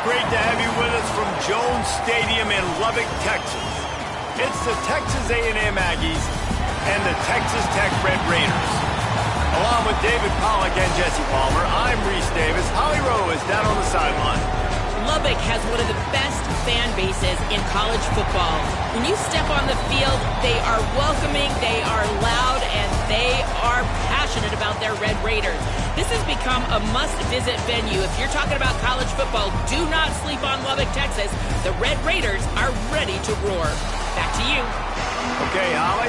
great to have you with us from Jones Stadium in Lubbock, Texas. It's the Texas A&M Aggies and the Texas Tech Red Raiders. Along with David Pollack and Jesse Palmer, I'm Reese Davis. Holly Rowe is down on the sideline. Lubbock has one of the best fan bases in college football. When you step on the field, they are welcoming, they are loud, and they are passionate about their Red Raiders. This has become a must-visit venue. If you're talking about college football, do not sleep on Lubbock, Texas. The Red Raiders are ready to roar. Back to you. Okay, Holly.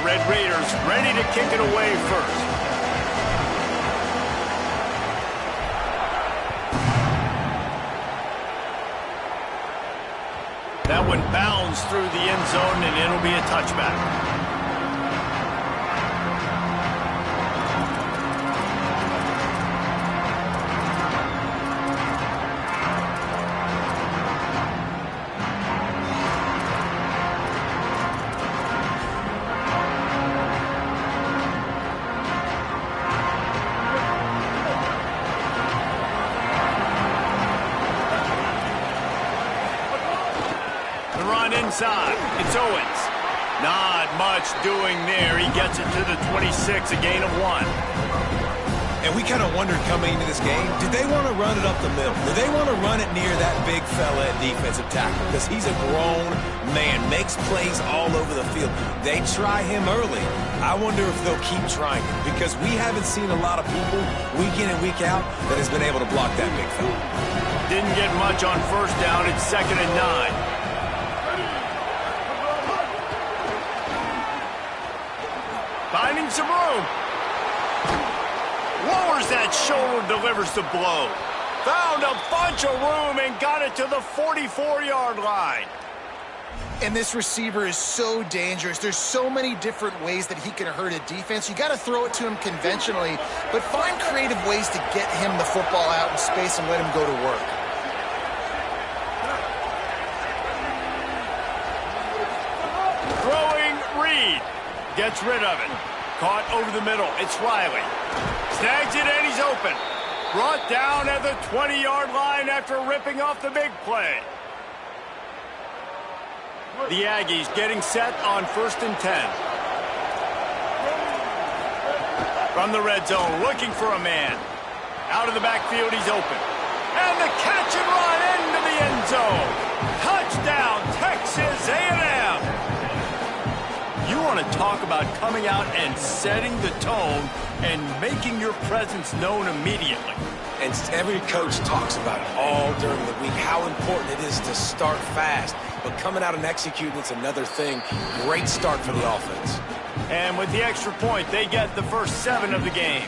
Red Raiders ready to kick it away first. That one bounds through the end zone, and it'll be a touchback. Inside, it's Owens. Not much doing there. He gets it to the 26, a gain of 1. And we kind of wondered coming into this game, did they want to run it up the middle? Do they want to run it near that big fella at defensive tackle? Because he's a grown man, makes plays all over the field. They try him early. I wonder if they'll keep trying him, because we haven't seen a lot of people week in and week out that has been able to block that big fella. Didn't get much on first down. It's 2nd and 9. Finding some room. Lowers that shoulder, delivers the blow. Found a bunch of room and got it to the 44-yard line. And this receiver is so dangerous. There's so many different ways that he can hurt a defense. You got to throw it to him conventionally, but find creative ways to get him the football out in space and let him go to work. Throwing Reed. Gets rid of it. Caught over the middle. It's Riley. Snags it and he's open. Brought down at the 20-yard line after ripping off the big play. The Aggies getting set on 1st and 10. From the red zone, looking for a man. Out of the backfield, he's open. And the catch and run into the end zone. Touchdown, Texas A&M. You want to talk about coming out and setting the tone and making your presence known immediately. And every coach talks about it all during the week, how important it is to start fast. But coming out and executing, it's another thing. Great start for the offense. And with the extra point, they get the first 7 of the game.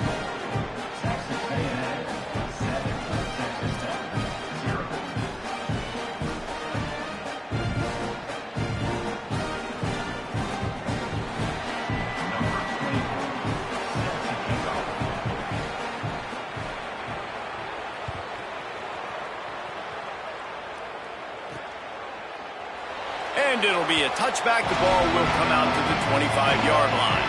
And it'll be a touchback. The ball will come out to the 25-yard line.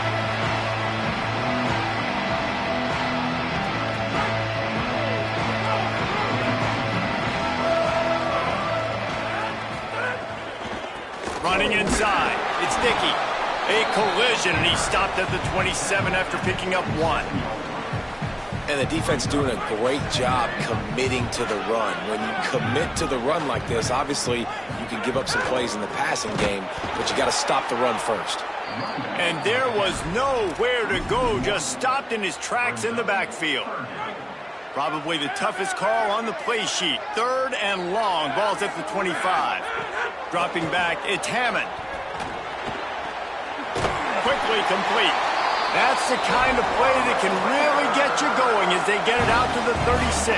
Running inside. It's Dickey. A collision, and he stopped at the 27 after picking up 1. And the defense doing a great job committing to the run. When you commit to the run like this, obviously you can give up some plays in the passing game, but you got to stop the run first. And there was nowhere to go, just stopped in his tracks in the backfield. Probably the toughest call on the play sheet. 3rd and long, ball's at the 25. Dropping back, it's Hammond. Quickly complete. That's the kind of play that can really get you going as they get it out to the 36.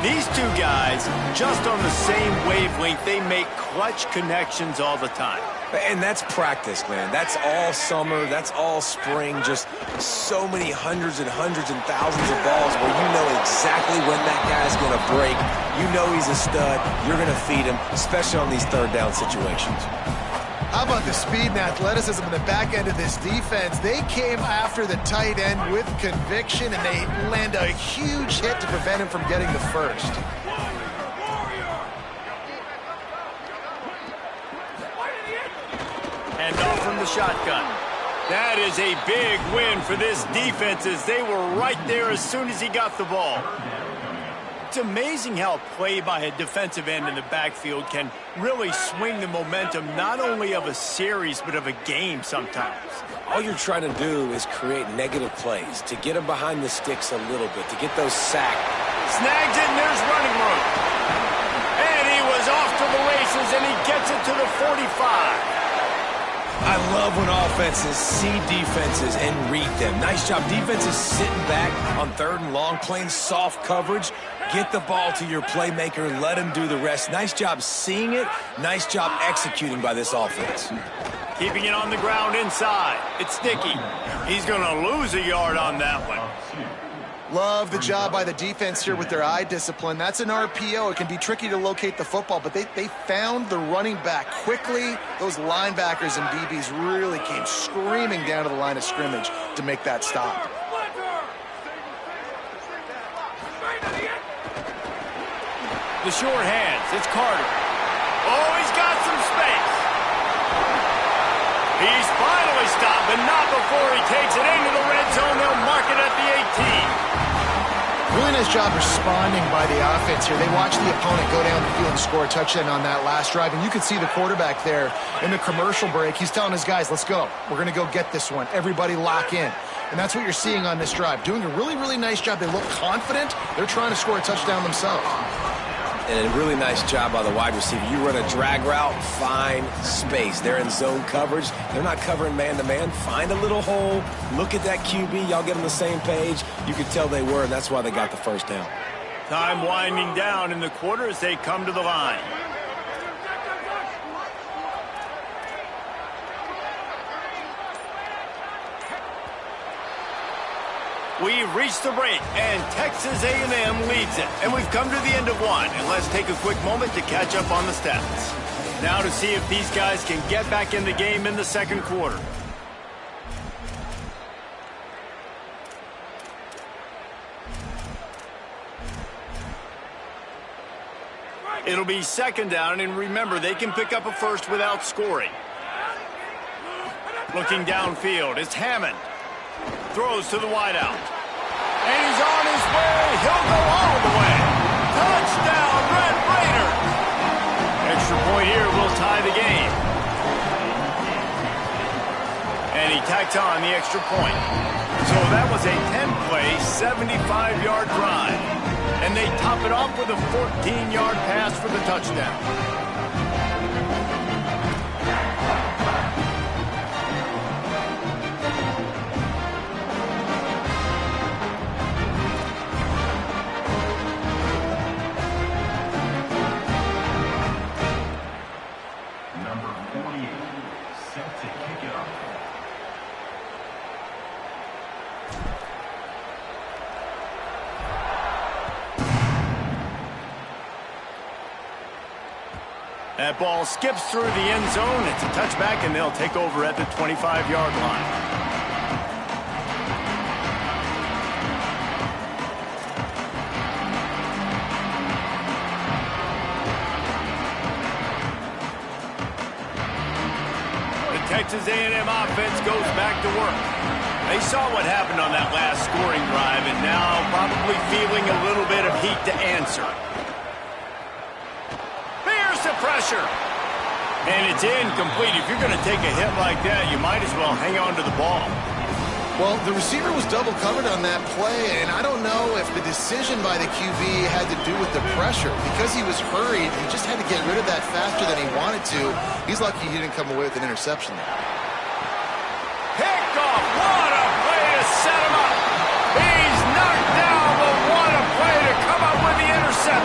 These two guys, just on the same wavelength, they make clutch connections all the time. And that's practice, man. That's all summer. That's all spring. Just so many hundreds and thousands of balls where you know exactly when that guy's going to break. You know he's a stud. You're going to feed him, especially on these third down situations. How about the speed and athleticism in the back end of this defense? They came after the tight end with conviction, and they land a huge hit to prevent him from getting the first. And off from the shotgun. That is a big win for this defense as they were right there as soon as he got the ball. It's amazing how play by a defensive end in the backfield can really swing the momentum not only of a series but of a game sometimes. All you're trying to do is create negative plays, to get them behind the sticks a little bit, to get those sacked. Snags it, and there's running room. And he was off to the races, and he gets it to the 45. I love when offenses see defenses and read them. Nice job. Defenses sitting back on third and long, playing soft coverage. Get the ball to your playmaker. Let him do the rest. Nice job seeing it. Nice job executing by this offense. Keeping it on the ground inside. It's Sticky. He's going to lose a yard on that one. Love the job by the defense here with their eye discipline. That's an RPO. It can be tricky to locate the football, but they found the running back quickly. Those linebackers and DBs really came screaming down to the line of scrimmage to make that stop. The short hands. It's Carter. Oh, he's got some space. He's finally stopped, but not before he takes it into the red zone. They'll mark it at the 18. Really nice job responding by the offense here. They watched the opponent go down the field and score a touchdown on that last drive, and you can see the quarterback there in the commercial break. He's telling his guys, let's go. We're going to go get this one. Everybody lock in. And that's what you're seeing on this drive. Doing a really, really nice job. They look confident. They're trying to score a touchdown themselves. And a really nice job by the wide receiver. You run a drag route, find space. They're in zone coverage. They're not covering man-to-man. Find a little hole. Look at that QB. Y'all get on the same page. You could tell they were, and that's why they got the first down. Time winding down in the quarter as they come to the line. We've reached the break, and Texas A&M leads it. And we've come to the end of one. And let's take a quick moment to catch up on the stats. Now to see if these guys can get back in the game in the second quarter. It'll be second down, and remember, they can pick up a first without scoring. Looking downfield, it's Hammond. Throws to the wideout. And he's on his way. He'll go all the way. Touchdown, Red Raiders. Extra point here will tie the game. And he tacked on the extra point. So that was a 10-play, 75-yard drive. And they top it off with a 14-yard pass for the touchdown. That ball skips through the end zone. It's a touchback, and they'll take over at the 25-yard line. The Texas A&M offense goes back to work. They saw what happened on that last scoring drive, and now probably feeling a little bit of heat to answer. Pressure. And it's incomplete. If you're going to take a hit like that, you might as well hang on to the ball. Well, the receiver was double covered on that play, and I don't know if the decision by the QB had to do with the pressure. Because he was hurried, he just had to get rid of that faster than he wanted to. He's lucky he didn't come away with an interception there. Picked off. What a play to set him up. He's knocked down, but what a play to come up with the interception.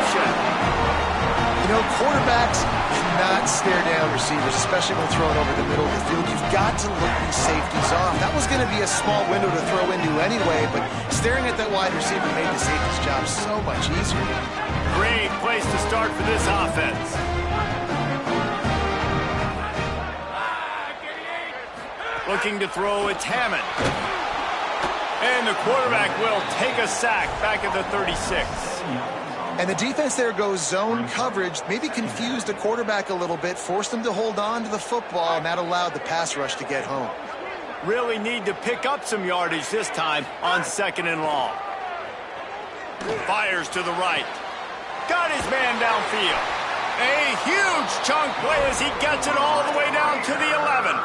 You know, quarterbacks cannot stare down receivers, especially when thrown over the middle of the field. You've got to look these safeties off. That was going to be a small window to throw into anyway, but staring at that wide receiver made the safety's job so much easier. Great place to start for this offense. Looking to throw, it's Hammond. And the quarterback will take a sack back at the 36. And the defense there goes zone coverage, maybe confused the quarterback a little bit, forced him to hold on to the football, and that allowed the pass rush to get home. Really need to pick up some yardage this time on 2nd and long. Fires to the right. Got his man downfield. A huge chunk play as he gets it all the way down to the 11.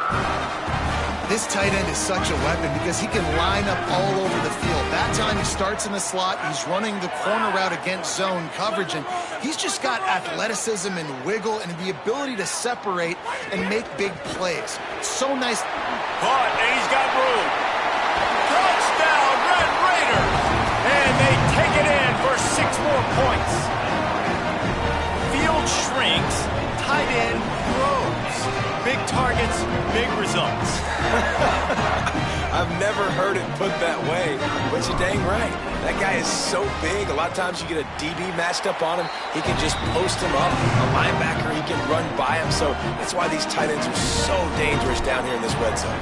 This tight end is such a weapon because he can line up all over the field. That time he starts in the slot, he's running the corner route against zone coverage, and he's just got athleticism and wiggle and the ability to separate and make big plays. So nice. Caught, and he's got room. Touchdown, Red Raiders! And they take it in for 6 more points. Field shrinks, tight end grows. Big targets, big results. I've never heard it put that way, but you're dang right. That guy is so big. A lot of times you get a DB matched up on him. He can just post him up. A linebacker, he can run by him. So that's why these tight ends are so dangerous down here in this red zone.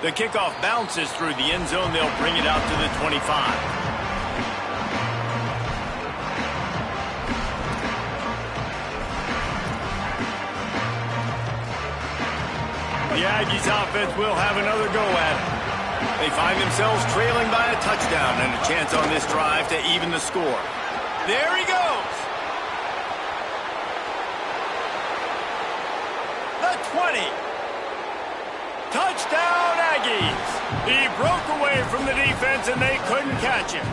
The kickoff bounces through the end zone. They'll bring it out to the 25. The Aggies offense will have another go at it. They find themselves trailing by a touchdown and a chance on this drive to even the score. There he goes. The 20. Touchdown, Aggies. He broke away from the defense and they couldn't catch him.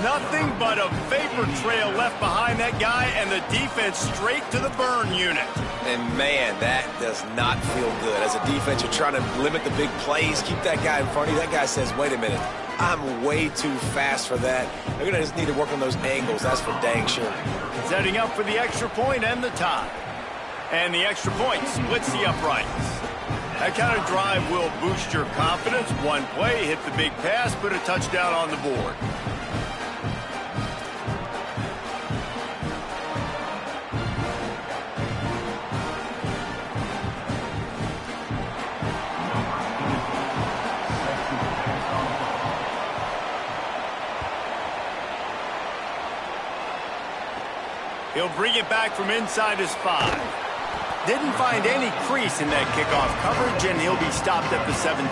Nothing but a vapor trail left behind that guy, and the defense straight to the burn unit. And, man, that does not feel good. As a defense, you're trying to limit the big plays, keep that guy in front of you. That guy says, wait a minute, I'm way too fast for that. They're going to just need to work on those angles. That's for dang sure. Setting up for the extra point and the tie. And the extra point splits the uprights. That kind of drive will boost your confidence. One play, hit the big pass, put a touchdown on the board. He'll bring it back from inside his 5. Didn't find any crease in that kickoff coverage, and he'll be stopped at the 17.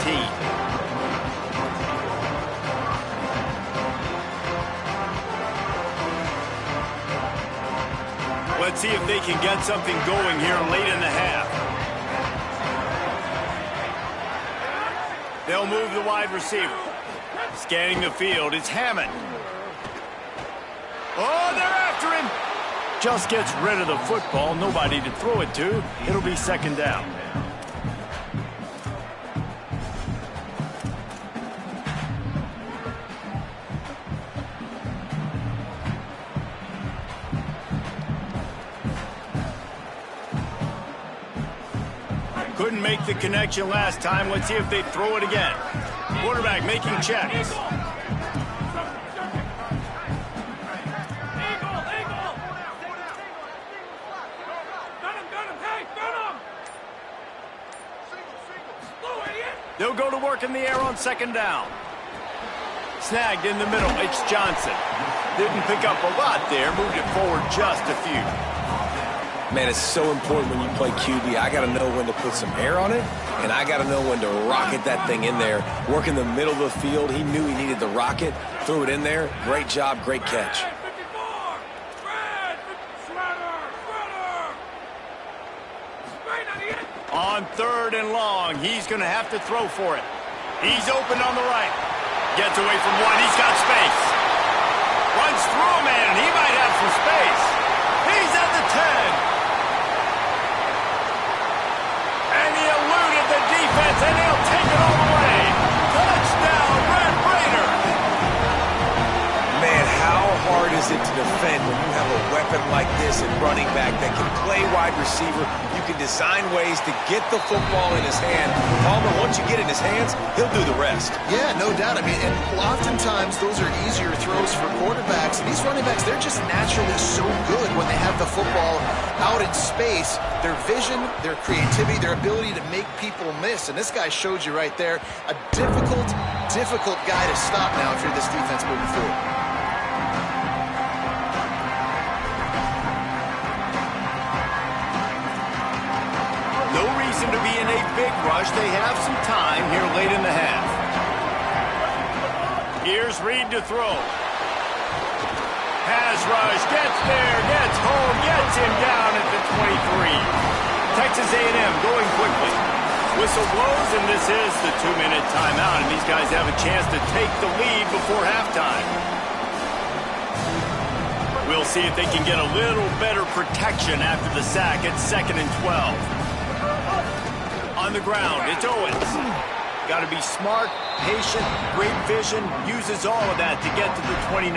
Let's see if they can get something going here late in the half. They'll move the wide receiver. Scanning the field, it's Hammond. Oh, they're after him. Just gets rid of the football. Nobody to throw it to. It'll be 2nd down. Couldn't make the connection last time. Let's see if they throw it again. Quarterback making checks. They'll go to work in the air on 2nd down. Snagged in the middle, it's Johnson. Didn't pick up a lot there, moved it forward just a few. Man, it's so important when you play QB. I got to know when to put some air on it, and I got to know when to rocket that thing in there. Work in the middle of the field. He knew he needed the rocket, threw it in there. Great job, great catch. On 3rd and long, he's going to have to throw for it. He's open on the right. Gets away from one. He's got space. Runs through a man. He might have some space. He's at the 10. And he eluded the defense, and he'll take it all the way. Touchdown, Red it to defend when you have a weapon like this and running back that can play wide receiver. You can design ways to get the football in his hand. Palmer, once you get it in his hands, he'll do the rest. Yeah, no doubt. I mean, and oftentimes those are easier throws for quarterbacks. These running backs, they're just naturally so good when they have the football out in space. Their vision, their creativity, their ability to make people miss. And this guy showed you right there, a difficult guy to stop now if you're this defense moving forward. No reason to be in a big rush. They have some time here late in the half. Here's Reed to throw. Pass rush, gets there, gets home, gets him down at the 23. Texas A&M going quickly. Whistle blows, and this is the 2-minute timeout, and these guys have a chance to take the lead before halftime. We'll see if they can get a little better protection after the sack at 2nd and 12. On the ground, it's Owens. Got to be smart, patient, great vision, uses all of that to get to the 29.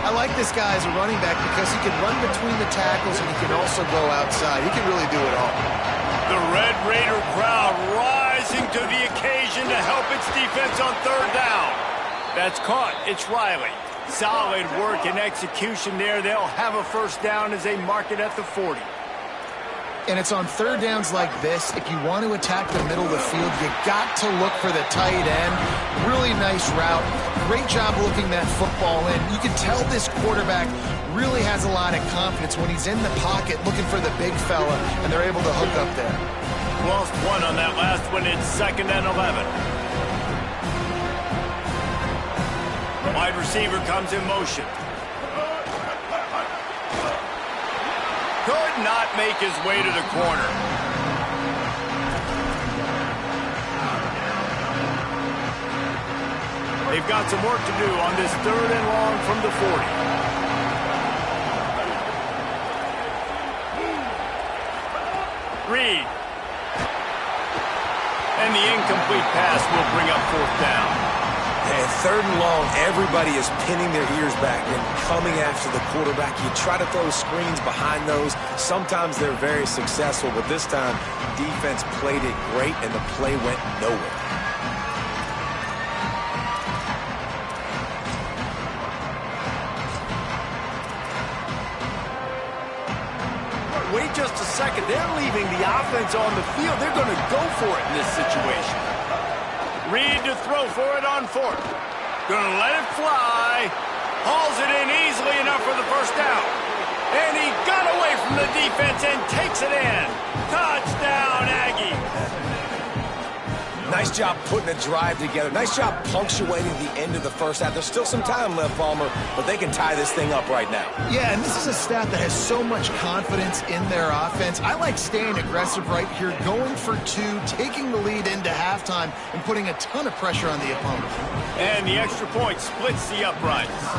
I like this guy as a running back because he can run between the tackles and he can also go outside. He can really do it all. The Red Raider crowd rising to the occasion to help its defense on 3rd down. That's caught. It's Riley. Solid work and execution there. They'll have a 1st down as they mark it at the 40. And it's on 3rd downs like this. If you want to attack the middle of the field, you got to look for the tight end. Really nice route. Great job looking that football in. You can tell this quarterback really has a lot of confidence when he's in the pocket looking for the big fella, and they're able to hook up there. Lost one on that last one. It's 2nd and 11. Wide receiver comes in motion. Could not make his way to the corner. They've got some work to do on this 3rd and long from the 40. Reed. And the incomplete pass will bring up 4th down. And 3rd and long, everybody is pinning their ears back and coming after the quarterback. You try to throw screens behind those. Sometimes they're very successful, but this time, defense played it great, and the play went nowhere. Wait just a second. They're leaving the offense on the field. They're going to go for it in this situation. Reed to throw for it on 4th. Gonna let it fly. Hauls it in easily enough for the 1st down. And he got away from the defense and takes it in. Touchdown, Aggie. Nice job putting a drive together. Nice job punctuating the end of the 1st half. There's still some time left, Palmer, but they can tie this thing up right now. Yeah, and this is a staff that has so much confidence in their offense. I like staying aggressive right here, going for 2, taking the lead into halftime, and putting a ton of pressure on the opponent. And the extra point splits the uprights.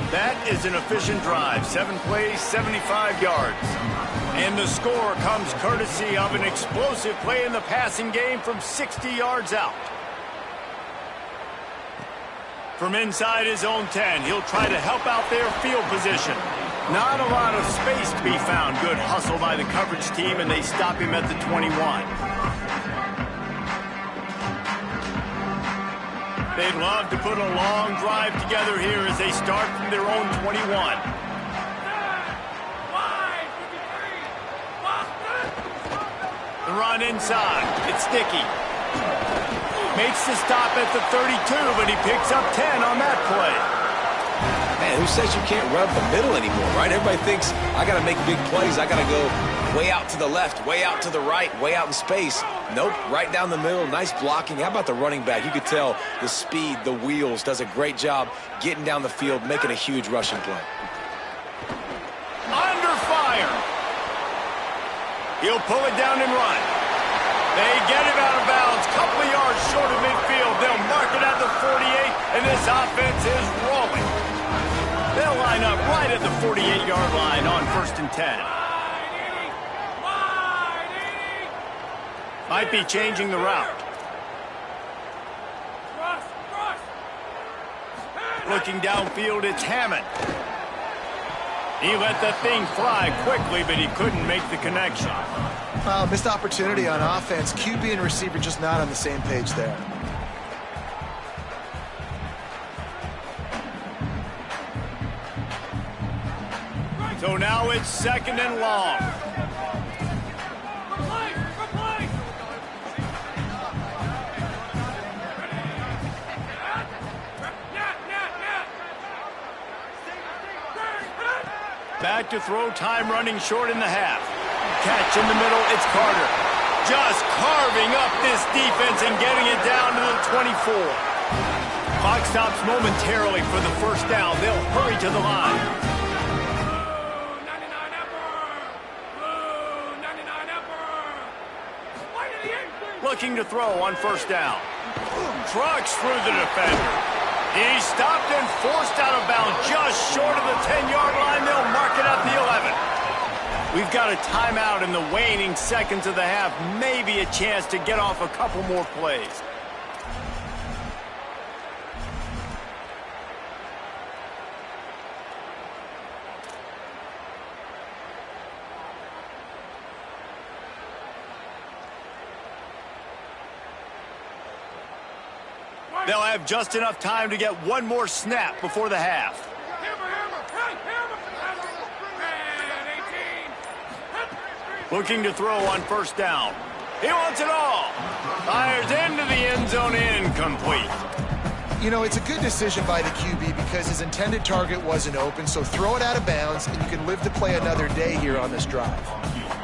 That is an efficient drive. 7 plays, 75 yards. And the score comes courtesy of an explosive play in the passing game from 60 yards out. From inside his own 10, he'll try to help out their field position. Not a lot of space to be found. Good hustle by the coverage team, and they stop him at the 21. They'd love to put a long drive together here as they start from their own 21. The run inside. It's Dickey. Makes the stop at the 32, but he picks up 10 on that play. Man, who says you can't run up the middle anymore, right? Everybody thinks, I got to make big plays. I got to go way out to the left, way out to the right, way out in space. Nope, right down the middle. Nice blocking. How about the running back? You could tell the speed, the wheels, does a great job getting down the field, making a huge rushing play. Under fire. He'll pull it down and run. They get him out of bounds. Couple of yards short of midfield. They'll mark it at the 48, and this offense is rolling. They'll line up right at the 48-yard line on 1st and 10. Might be changing the route. Looking downfield, it's Hammond. He let the thing fly quickly, but he couldn't make the connection. Missed opportunity on offense. QB and receiver just not on the same page there. So now it's 2nd and long. Back to throw, time running short in the half. Catch in the middle, it's Carter. Just carving up this defense and getting it down to the 24. Clock stops momentarily for the first down. They'll hurry to the line. Looking to throw on first down. Trucks through the defender. He stopped and forced out of bounds just short of the 10-yard line. They'll mark it at the 11. We've got a timeout in the waning seconds of the half. Maybe a chance to get off a couple more plays. They'll have just enough time to get one more snap before the half. Looking to throw on first down. He wants it all. Fires into the end zone, incomplete. You know, it's a good decision by the QB because his intended target wasn't open, so throw it out of bounds, and you can live to play another day here on this drive.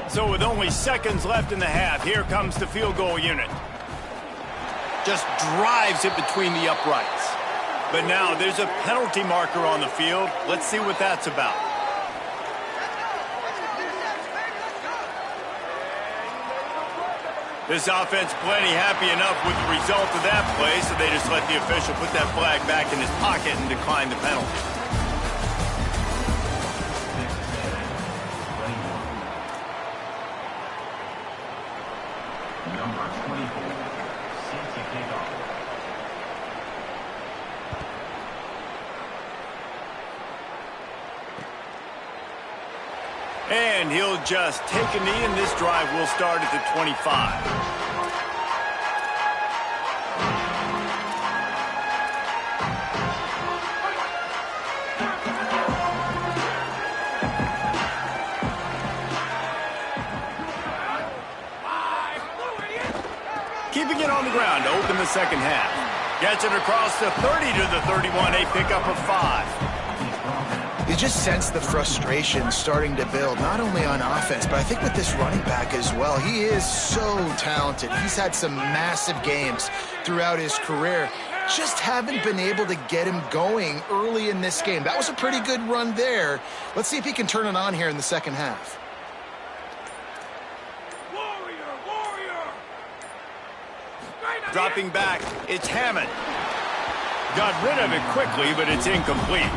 So with only seconds left in the half, here comes the field goal unit. Just drives it between the uprights. But now there's a penalty marker on the field. Let's see what that's about. This offense plenty happy enough with the result of that play, so they just let the official put that flag back in his pocket and decline the penalty. And he'll just take a knee, and this drive will start at the 25. Keeping it on the ground to open the second half. Gets it across the 30 to the 31, a pickup of 5. You just sense the frustration starting to build, not only on offense, but I think with this running back as well. He is so talented. He's had some massive games throughout his career. Just haven't been able to get him going early in this game. That was a pretty good run there. Let's see if he can turn it on here in the second half. Dropping back, it's Hammond. Got rid of it quickly, but it's incomplete.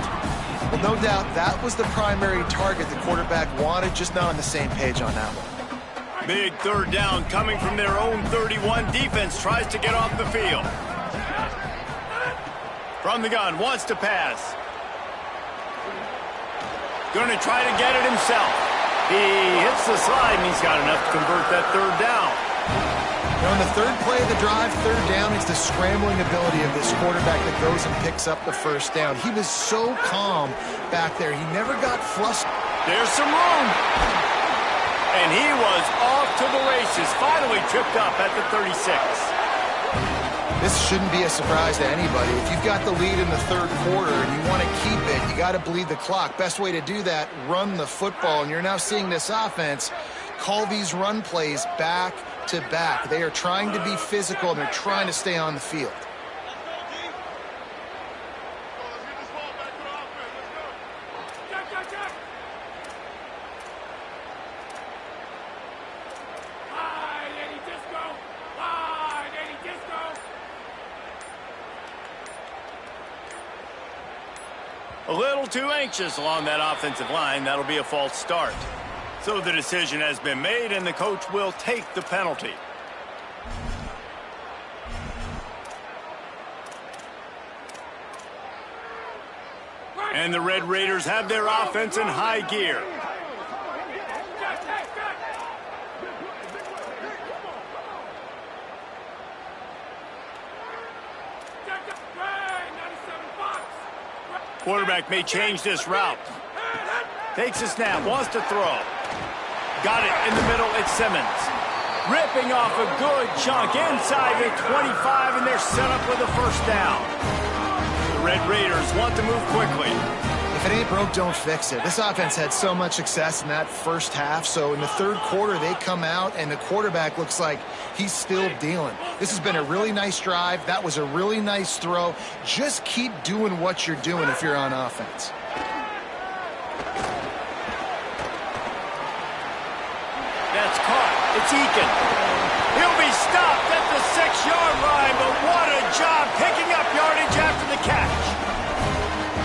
Well, no doubt that was the primary target the quarterback wanted, just not on the same page on that one. Big third down coming from their own 31. Defense tries to get off the field. From the gun, wants to pass. Going to try to get it himself. He hits the slide, and he's got enough to convert that third down. On the third play of the drive, third down, is the scrambling ability of this quarterback that goes and picks up the first down. He was so calm back there. He never got flustered. There's some room. And he was off to the races, finally tripped up at the 36. This shouldn't be a surprise to anybody. If you've got the lead in the third quarter and you want to keep it, you got to bleed the clock. Best way to do that, run the football. And you're now seeing this offense call these run plays back to back. They are trying to be physical, and they're trying to stay on the field. A little too anxious along that offensive line. That'll be a false start. So the decision has been made, and the coach will take the penalty. And the Red Raiders have their offense in high gear. Quarterback may change this route. Takes a snap, wants to throw. Got it in the middle, it's Simmons. Ripping off a good chunk inside the 25, and they're set up with a first down. The Red Raiders want to move quickly. If it ain't broke, don't fix it. This offense had so much success in that first half, so in the third quarter, they come out, and the quarterback looks like he's still dealing. This has been a really nice drive. That was a really nice throw. Just keep doing what you're doing if you're on offense. That's caught. It's Eakin. He'll be stopped at the 6-yard line, but what a job picking up yardage after the catch.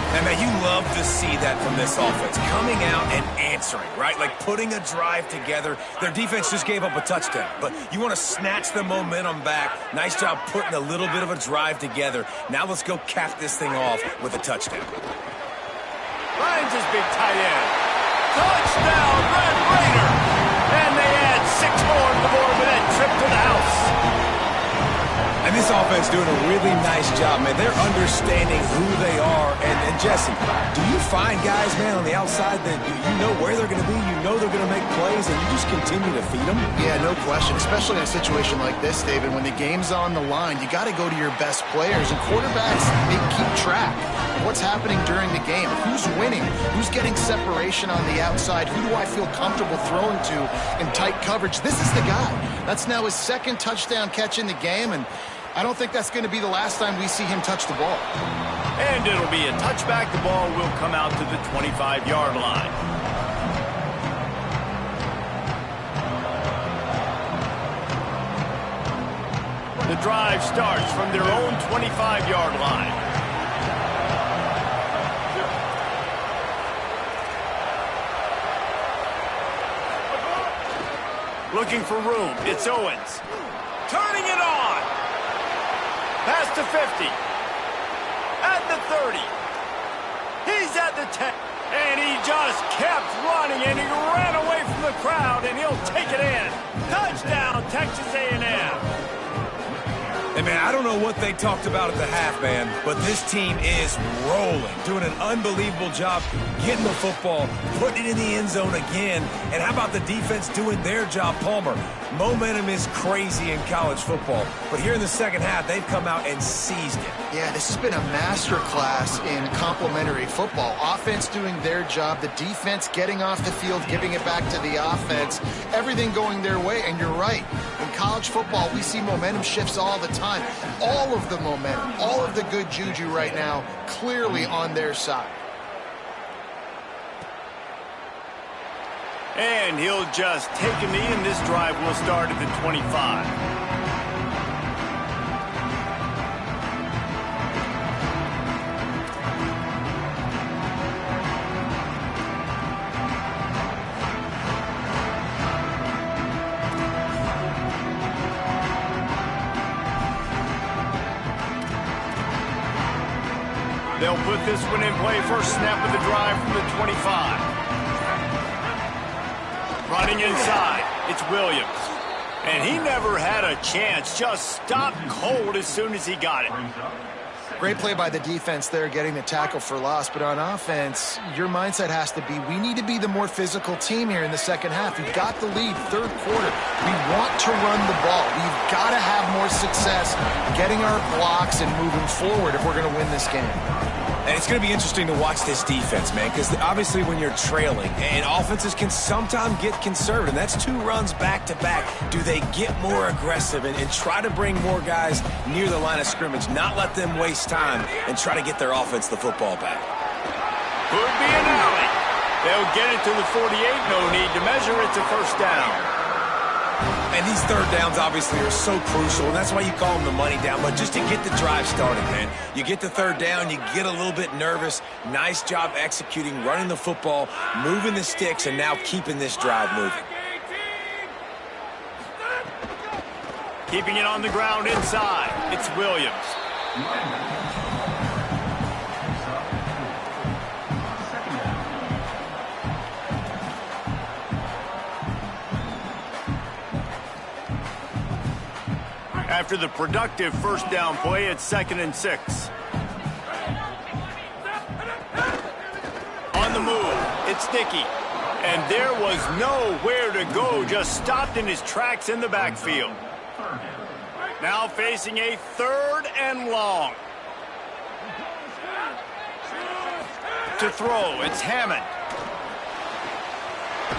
And man, you love to see that from this offense, coming out and answering, right? Like putting a drive together. Their defense just gave up a touchdown, but you want to snatch the momentum back. Nice job putting a little bit of a drive together. Now let's go cap this thing off with a touchdown. Finds his big tight end. Touchdown, Red Raider! And they add 6 more to the board with that trip to the house. And this offense doing a really nice job, man. They're understanding who they are. And Jesse, do you find guys, man, on the outside that you know where they're going to be, you know they're going to make plays, and you just continue to feed them? Yeah, no question, especially in a situation like this, David. When the game's on the line, you got to go to your best players. And quarterbacks, they keep track of what's happening during the game. Who's winning? Who's getting separation on the outside? Who do I feel comfortable throwing to in tight coverage? This is the guy. That's now his second touchdown catch in the game, and I don't think that's going to be the last time we see him touch the ball. And it'll be a touchback. The ball will come out to the 25-yard line. The drive starts from their own 25-yard line. Looking for room. It's Owens. Turning it on. Past the 50. At the 30. He's at the 10. And he just kept running, and he ran away from the crowd, and he'll take it in. Touchdown, Texas A&M. And, man, I don't know what they talked about at the half, man, but this team is rolling, doing an unbelievable job getting the football, putting it in the end zone again. And how about the defense doing their job, Palmer? Momentum is crazy in college football, but here in the second half, they've come out and seized it. Yeah, this has been a masterclass in complementary football. Offense doing their job, the defense getting off the field, giving it back to the offense, everything going their way. And you're right, in college football, we see momentum shifts all the time. All of the momentum, all of the good juju right now, clearly on their side. And he'll just take a knee, and this drive will start at the 25. They'll put this one in play. First snap of the drive from the 25. Running inside, it's Williams. And he never had a chance. Just stopped cold as soon as he got it. Great play by the defense there, getting the tackle for loss. But on offense, your mindset has to be, we need to be the more physical team here in the second half. We've got the lead, third quarter. We want to run the ball. We've got to have more success getting our blocks and moving forward if we're going to win this game. And it's going to be interesting to watch this defense, man, because obviously when you're trailing, and offenses can sometimes get conservative. That's 2 runs back-to-back. Do they get more aggressive and try to bring more guys near the line of scrimmage, not let them waste time, and try to get their offense the football back? Could be an alley. They'll get it to the 48. No need to measure. It's a first down. And these third downs obviously are so crucial, and that's why you call them the money down. But just to get the drive started, man, you get the third down, you get a little bit nervous. Nice job executing, running the football, moving the sticks, and now keeping this drive moving. Keeping it on the ground inside. It's Williams. after the productive first down play at 2nd and 6. On the move, it's Dickey. And there was nowhere to go, just stopped in his tracks in the backfield. Now facing a 3rd and long. To throw, it's Hammond.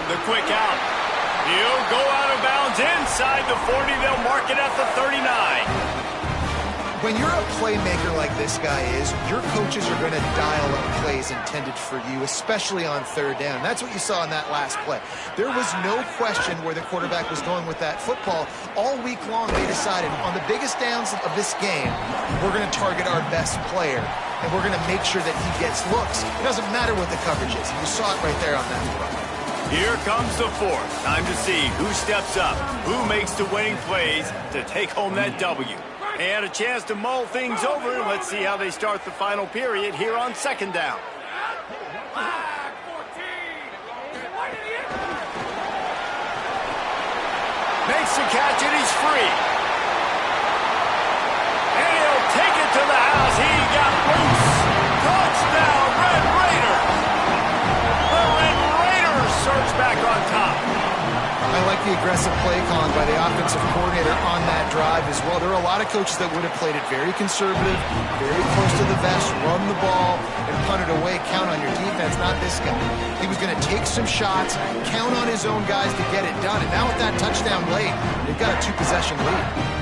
The quick out. He'll go out of bounds inside the 40. They'll mark it at the 39. When you're a playmaker like this guy is, your coaches are going to dial up plays intended for you, especially on 3rd down. That's what you saw in that last play. There was no question where the quarterback was going with that football. All week long, they decided on the biggest downs of this game, we're going to target our best player, and we're going to make sure that he gets looks. It doesn't matter what the coverage is. You saw it right there on that run. Here comes the 4th. Time to see who steps up, who makes the winning plays to take home that W. And a chance to mull things over. Let's see how they start the final period here on 2nd down. Makes the catch and he's free. And he'll take it to the house. He got loose. Touchdown, Red Raiders. The Red Raiders surge back on top. I like the aggressive play calling by the offensive coordinator on that drive as well. There are a lot of coaches that would have played it very conservative, very close to the vest, run the ball, and punt it away. Count on your defense, not this guy. He was going to take some shots, count on his own guys to get it done. And now with that touchdown late, they've got a 2-possession lead.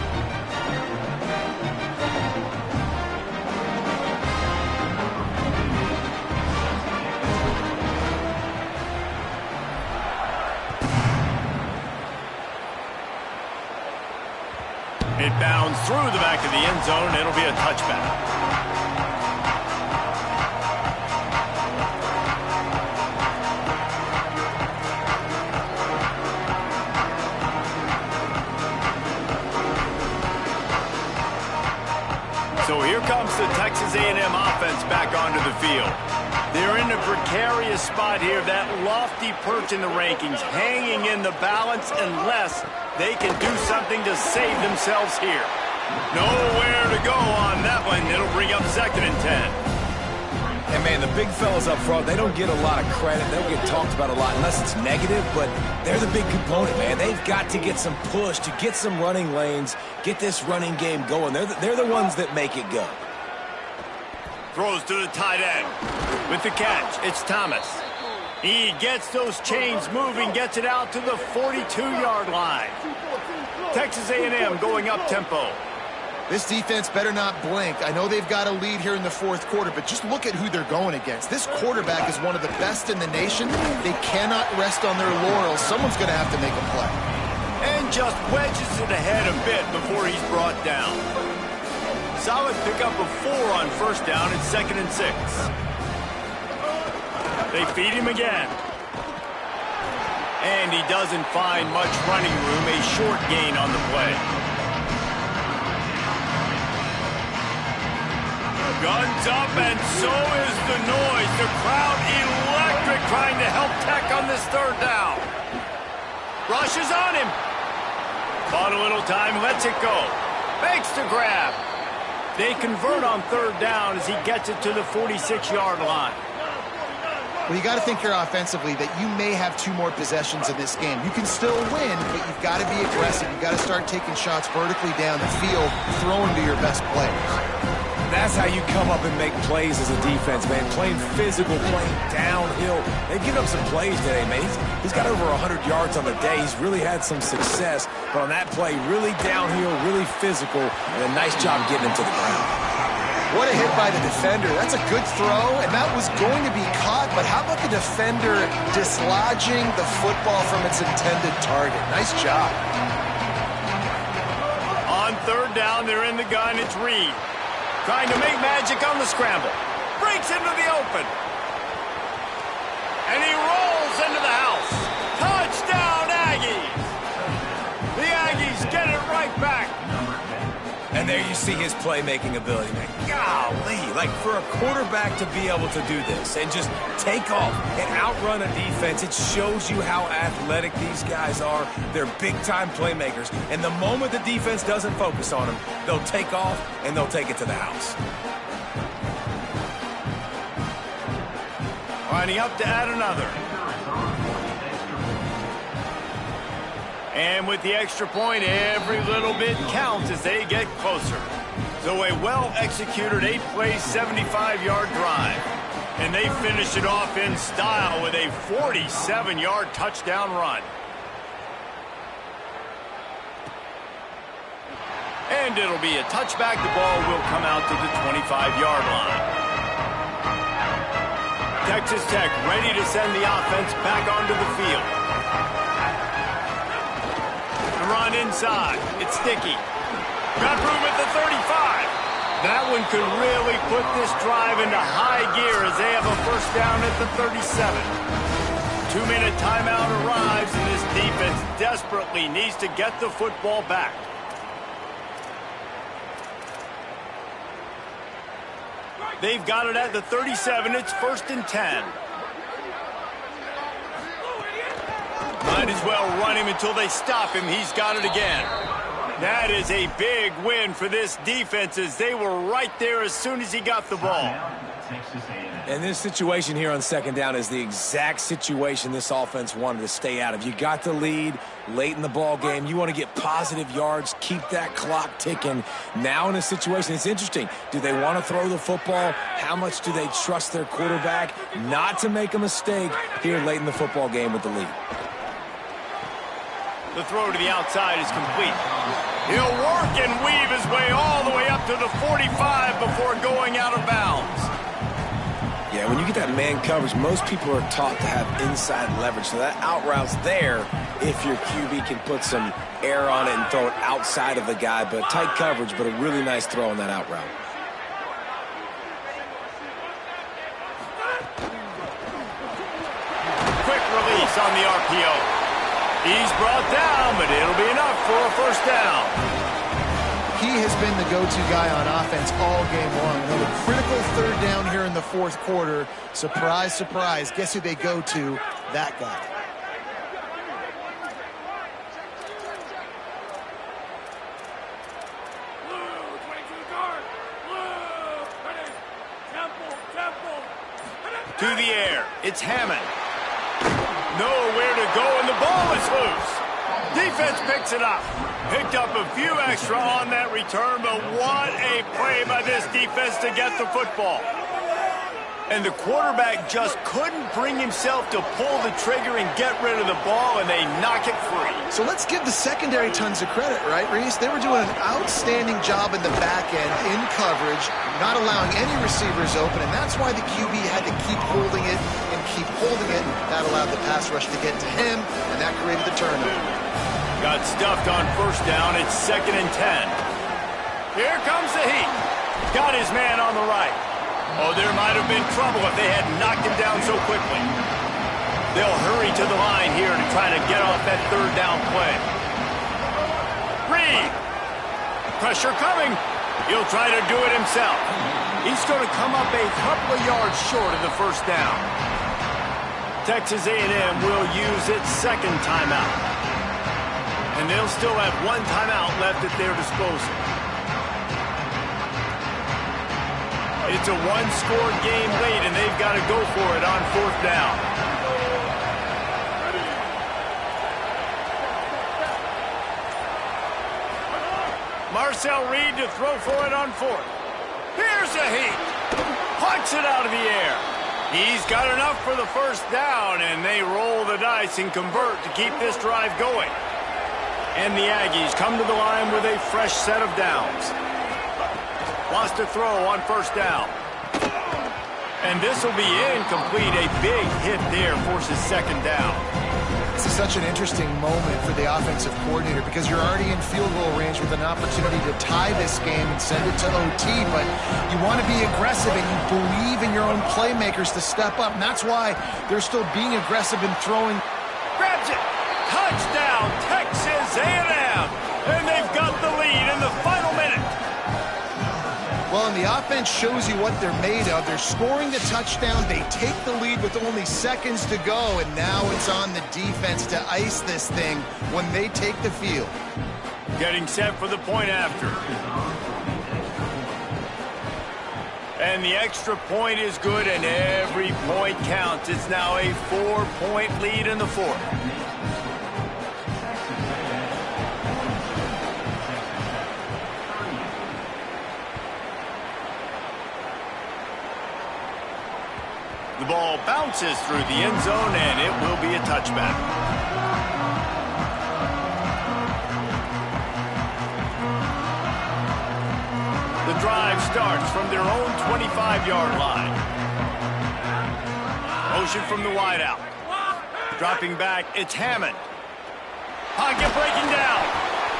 It bounds through the back of the end zone. It'll be a touchback. So here comes the Texas A&M offense back onto the field. They're in a precarious spot here, that lofty perch in the rankings, hanging in the balance unless they can do something to save themselves here. Nowhere to go on that one. It'll bring up 2nd and 10. And, man, the big fellas up front, they don't get a lot of credit. They don't get talked about a lot unless it's negative, but they're the big component, man. They've got to get some push, to get some running lanes, get this running game going. They're the ones that make it go. Throws to the tight end. With the catch, it's Thomas. He gets those chains moving, gets it out to the 42-yard line. Texas A&M going up-tempo. This defense better not blink. I know they've got a lead here in the 4th quarter, but just look at who they're going against. This quarterback is one of the best in the nation. They cannot rest on their laurels. Someone's going to have to make a play. And just wedges it ahead a bit before he's brought down. Solid pickup of 4 on 1st down at 2nd and 6. They feed him again. And he doesn't find much running room, a short gain on the play. Guns up, and so is the noise. The crowd electric, trying to help Tech on this 3rd down. Rushes on him. Bought a little time, lets it go. Makes the grab. They convert on 3rd down as he gets it to the 46-yard line. Well, you got to think here offensively that you may have 2 more possessions in this game. You can still win, but you've got to be aggressive. You've got to start taking shots vertically down the field, throwing to your best players. That's how you come up and make plays as a defense, man. Playing physical, playing downhill. They've given up some plays today, man. He's got over 100 yards on the day. He's really had some success. But on that play, really downhill, really physical, and a nice job getting him to the ground. What a hit by the defender. That's a good throw, and that was going to be caught. But how about the defender dislodging the football from its intended target? Nice job. On 3rd down, they're in the gun. It's Reed. Trying to make magic on the scramble. Breaks into the open. And he rolls into the house. Touchdown, Aggies! The Aggies get it right back. And there you see see his playmaking ability, man. Golly, like for a quarterback to be able to do this and just take off and outrun a defense, it shows you how athletic these guys are. They're big-time playmakers, and the moment the defense doesn't focus on them, they'll take off and they'll take it to the house. Lining up to add another. And with the extra point, every little bit counts as they get closer. So a well-executed 8-play, 75-yard drive. And they finish it off in style with a 47-yard touchdown run. And it'll be a touchback. The ball will come out to the 25-yard line. Texas Tech ready to send the offense back onto the field. The run inside. It's Sticky. Got room at the 35. That one could really put this drive into high gear as they have a first down at the 37. 2-minute timeout arrives, and this defense desperately needs to get the football back. They've got it at the 37. It's 1st and 10. Might as well run him until they stop him. He's got it again. That is a big win for this defense as they were right there as soon as he got the ball. And this situation here on 2nd down is the exact situation this offense wanted to stay out of. You got the lead late in the ball game. You want to get positive yards, keep that clock ticking. Now in a situation, it's interesting. Do they want to throw the football? How much do they trust their quarterback not to make a mistake here late in the football game with the lead? The throw to the outside is complete. He'll work and weave his way all the way up to the 45 before going out of bounds. Yeah, when you get that man coverage, most people are taught to have inside leverage. So that out route's there if your QB can put some air on it and throw it outside of the guy. But tight coverage, but a really nice throw on that out route. Quick release on the RPO. He's brought down, but it'll be enough for a first down. He has been the go-to guy on offense all game long. Another critical 3rd down here in the 4th quarter. Surprise, surprise. Guess who they go to? That guy. To the air. It's Hammond. Nowhere to go, and the ball is loose. Defense picks it up. Picked up a few extra on that return, but what a play by this defense to get the football. And the quarterback just couldn't bring himself to pull the trigger and get rid of the ball, and they knock it free. So let's give the secondary tons of credit, right, Reese? They were doing an outstanding job in the back end, in coverage, not allowing any receivers open, and that's why the QB had to keep holding it and keep holding it. That allowed the pass rush to get to him, and that created the turnover. Got stuffed on first down. It's 2nd and 10. Here comes the heat. Got his man on the right. Oh, there might have been trouble if they had knocked him down so quickly. They'll hurry to the line here to try to get off that 3rd down play. Reed. Pressure coming. He'll try to do it himself. He's going to come up a couple of yards short of the first down. Texas A&M will use its 2nd timeout. And they'll still have 1 timeout left at their disposal. It's a 1-score game late, and they've got to go for it on 4th down. Marcel Reed to throw for it on 4th. Here's a heat. Punts it out of the air. He's got enough for the first down, and they roll the dice and convert to keep this drive going. And the Aggies come to the line with a fresh set of downs. Wants to throw on first down. And this will be incomplete. A big hit there forces 2nd down. This is such an interesting moment for the offensive coordinator because you're already in field goal range with an opportunity to tie this game and send it to OT, but you want to be aggressive and you believe in your own playmakers to step up, and that's why they're still being aggressive in throwing. Grabs it. Touchdown, Texas A&M. And they've got the lead in the final minute. Well, and the offense shows you what they're made of. They're scoring the touchdown. They take the lead with only seconds to go, and now it's on the defense to ice this thing when they take the field. Getting set for the point after. And the extra point is good, and every point counts. It's now a 4-point lead in the fourth. The ball bounces through the end zone, and it will be a touchback. The drive starts from their own 25-yard line. Motion from the wideout. Dropping back, it's Hammond. Pocket breaking down.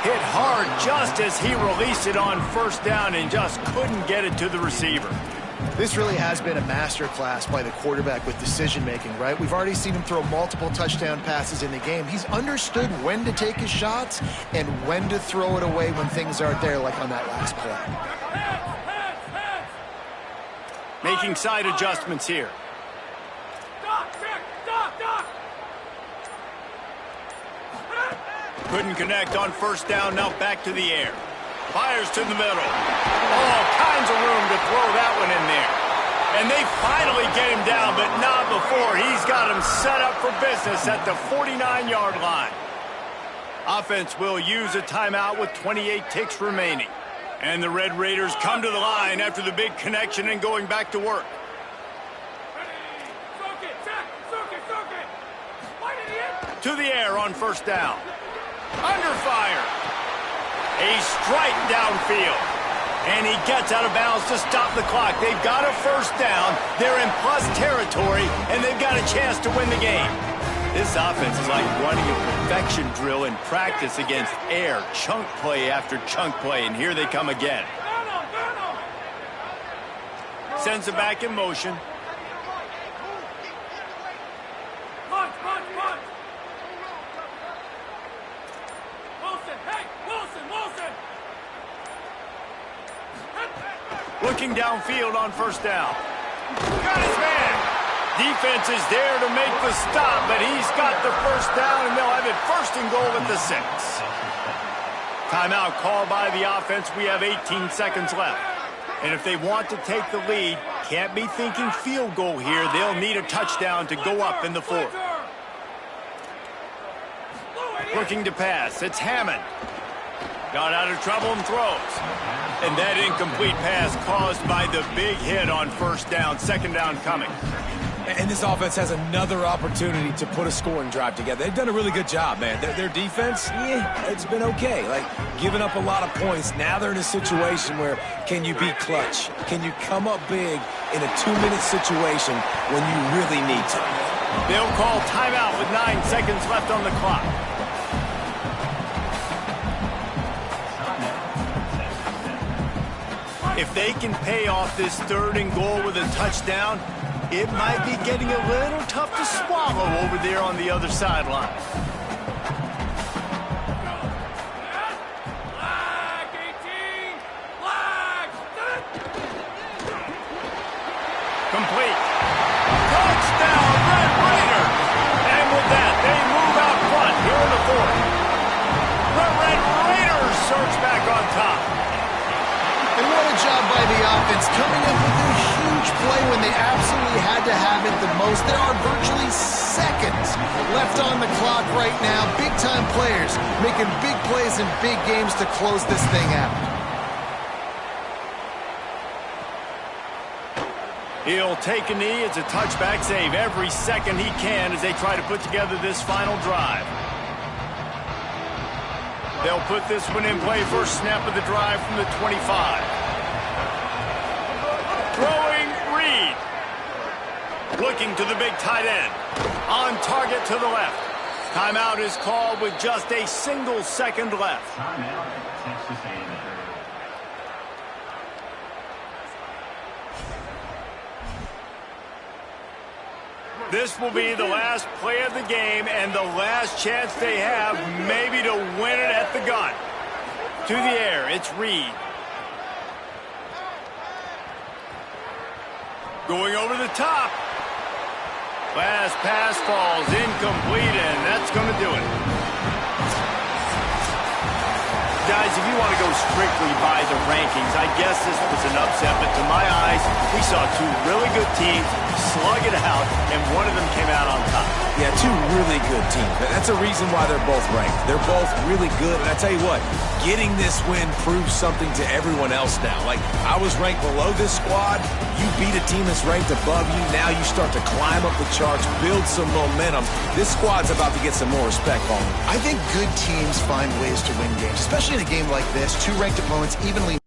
Hit hard just as he released it on first down and just couldn't get it to the receiver. This really has been a masterclass by the quarterback with decision-making, right? We've already seen him throw multiple touchdown passes in the game. He's understood when to take his shots and when to throw it away when things aren't there, like on that last play. Making side adjustments here. Couldn't connect on first down, now back to the air. Fires to the middle. All kinds of room to throw that one in there. And they finally get him down, but not before. He's got him set up for business at the 49-yard line. Offense will use a timeout with 28 ticks remaining. And the Red Raiders come to the line after the big connection and going back to work. To the air on first down. Under fire. A strike downfield. And he gets out of bounds to stop the clock. They've got a first down. They're in plus territory, and they've got a chance to win the game. This offense is like running a perfection drill in practice against air. Chunk play after chunk play, and here they come again. Sends it back in motion. Looking downfield on first down. Got his man. Defense is there to make the stop, but he's got the first down, and they'll have it first and goal at the 6. Timeout called by the offense. We have 18 seconds left. And if they want to take the lead, can't be thinking field goal here. They'll need a touchdown to go up in the fourth. Looking to pass. It's Hammond. Got out of trouble and throws. And that incomplete pass caused by the big hit on first down. Second down coming. And this offense has another opportunity to put a scoring drive together. They've done a really good job, man. Their defense, it's been okay. Like, giving up a lot of points. Now they're in a situation where can you be clutch? Can you come up big in a 2-minute situation when you really need to? They'll call timeout with 9 seconds left on the clock. If they can pay off this third and goal with a touchdown, it might be getting a little tough to swallow over there on the other sideline. Complete. Touchdown, Red Raiders! And with that, they move out front here in the fourth. The Red Raiders surge back on top. And what a job by the offense, coming up with a huge play when they absolutely had to have it the most. There are virtually seconds left on the clock right now. Big-time players making big plays in big games to close this thing out. He'll take a knee. It's a touchback save every second he can as they try to put together this final drive. They'll put this one in play. First snap of the drive from the 25. Throwing Reed. Looking to the big tight end. On target to the left. Timeout is called with just a single second left. This will be the last play of the game and the last chance they have maybe to win it at the gun. To the air, it's Reed. Going over the top. Last pass falls incomplete, and that's going to do it. Guys, if you want to go strictly by the rankings, I guess this was an upset, but to my eyes, we saw two really good teams slug it out, and one of them came out on top. Yeah, two really good teams. That's a reason why they're both ranked. They're both really good, and I tell you what, getting this win proves something to everyone else now. Like, I was ranked below this squad. You beat a team that's ranked above you. Now you start to climb up the charts, build some momentum. This squad's about to get some more respect on them. I think good teams find ways to win games, especially in a game like this. Two ranked opponents evenly